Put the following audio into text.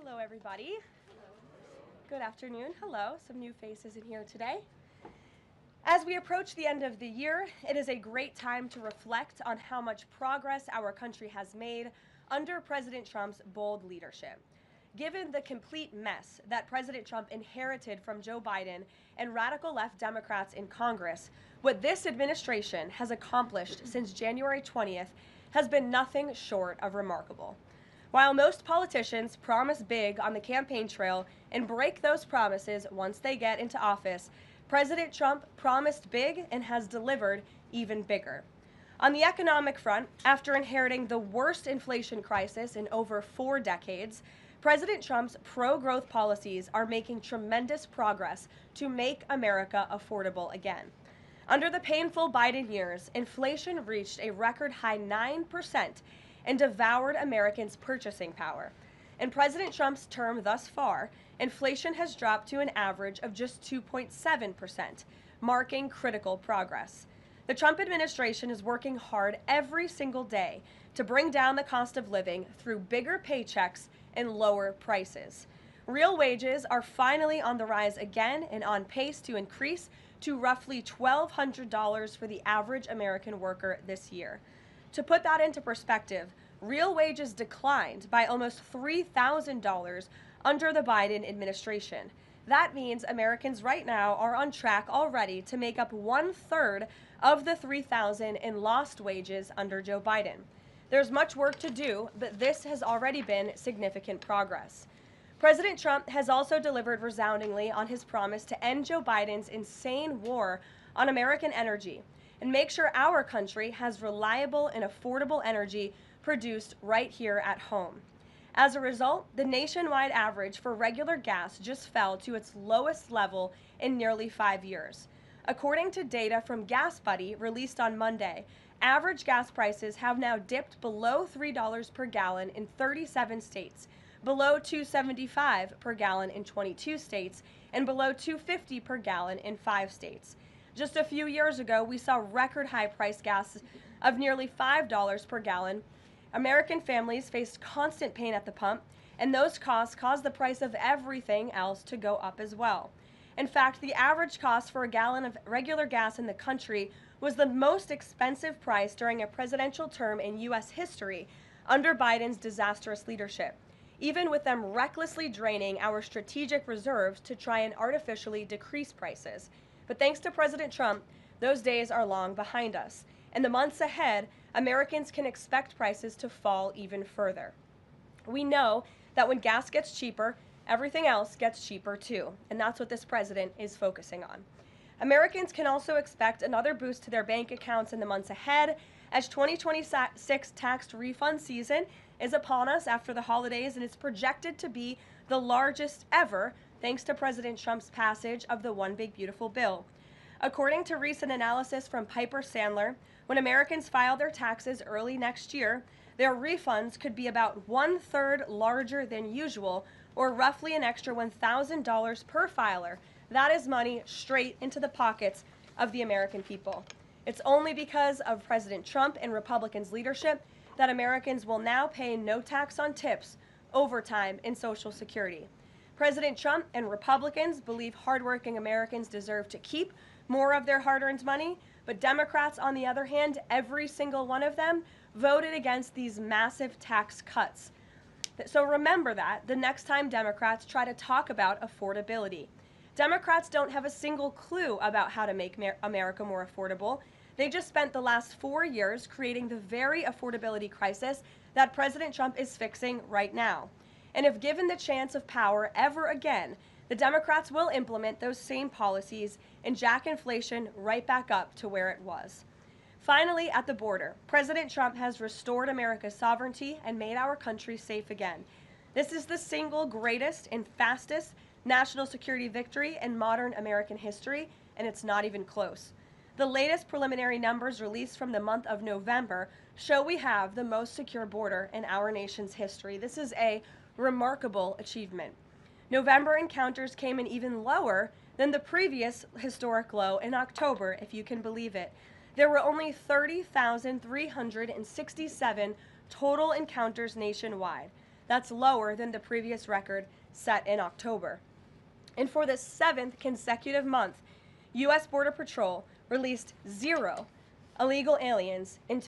Hello, everybody. Good afternoon. Hello. Some new faces in here today. As we approach the end of the year, it is a great time to reflect on how much progress our country has made under President Trump's bold leadership. Given the complete mess that President Trump inherited from Joe Biden and radical left Democrats in Congress, what this administration has accomplished since January 20th has been nothing short of remarkable. While most politicians promise big on the campaign trail and break those promises once they get into office, President Trump promised big and has delivered even bigger. On the economic front, after inheriting the worst inflation crisis in over 4 decades, President Trump's pro-growth policies are making tremendous progress to make America affordable again. Under the painful Biden years, inflation reached a record high 9% and devoured Americans' purchasing power. In President Trump's term thus far, inflation has dropped to an average of just 2.7%, marking critical progress. The Trump administration is working hard every single day to bring down the cost of living through bigger paychecks and lower prices. Real wages are finally on the rise again and on pace to increase to roughly $1,200 for the average American worker this year. To put that into perspective, real wages declined by almost $3,000 under the Biden administration. That means Americans right now are on track already to make up 1/3 of the $3,000 in lost wages under Joe Biden. There's much work to do, but this has already been significant progress. President Trump has also delivered resoundingly on his promise to end Joe Biden's insane war on American energy and make sure our country has reliable and affordable energy produced right here at home. As a result, the nationwide average for regular gas just fell to its lowest level in nearly 5 years. According to data from Gas Buddy released on Monday, average gas prices have now dipped below $3 per gallon in 37 states, below $2.75 per gallon in 22 states, and below $2.50 per gallon in 5 states. Just a few years ago, we saw record high price gas of nearly $5 per gallon. American families faced constant pain at the pump, and those costs caused the price of everything else to go up as well. In fact, the average cost for a gallon of regular gas in the country was the most expensive price during a presidential term in U.S. history under Biden's disastrous leadership, even with them recklessly draining our strategic reserves to try and artificially decrease prices. But thanks to President Trump, those days are long behind us. In the months ahead, Americans can expect prices to fall even further. We know that when gas gets cheaper, everything else gets cheaper too, and that's what this president is focusing on. Americans can also expect another boost to their bank accounts in the months ahead, as 2026 tax refund season is upon us after the holidays, and it's projected to be the largest ever thanks to President Trump's passage of the One Big Beautiful Bill. According to recent analysis from Piper Sandler, when Americans file their taxes early next year, their refunds could be about 1/3 larger than usual, or roughly an extra $1,000 per filer. That is money straight into the pockets of the American people. It's only because of President Trump and Republicans' leadership that Americans will now pay no tax on tips, overtime, and Social Security. President Trump and Republicans believe hardworking Americans deserve to keep more of their hard-earned money, but Democrats, on the other hand, every single one of them, voted against these massive tax cuts. So remember that the next time Democrats try to talk about affordability. Democrats don't have a single clue about how to make America more affordable. They just spent the last 4 years creating the very affordability crisis that President Trump is fixing right now. And if given the chance of power ever again, the Democrats will implement those same policies and jack inflation right back up to where it was. Finally, at the border, President Trump has restored America's sovereignty and made our country safe again. This is the single greatest and fastest national security victory in modern American history, and it's not even close. The latest preliminary numbers released from the month of November show we have the most secure border in our nation's history. This is a remarkable achievement. November encounters came in even lower than the previous historic low in October, if you can believe it. There were only 30,367 total encounters nationwide. That's lower than the previous record set in October. And for the 7th consecutive month, U.S. Border Patrol released 0 illegal aliens into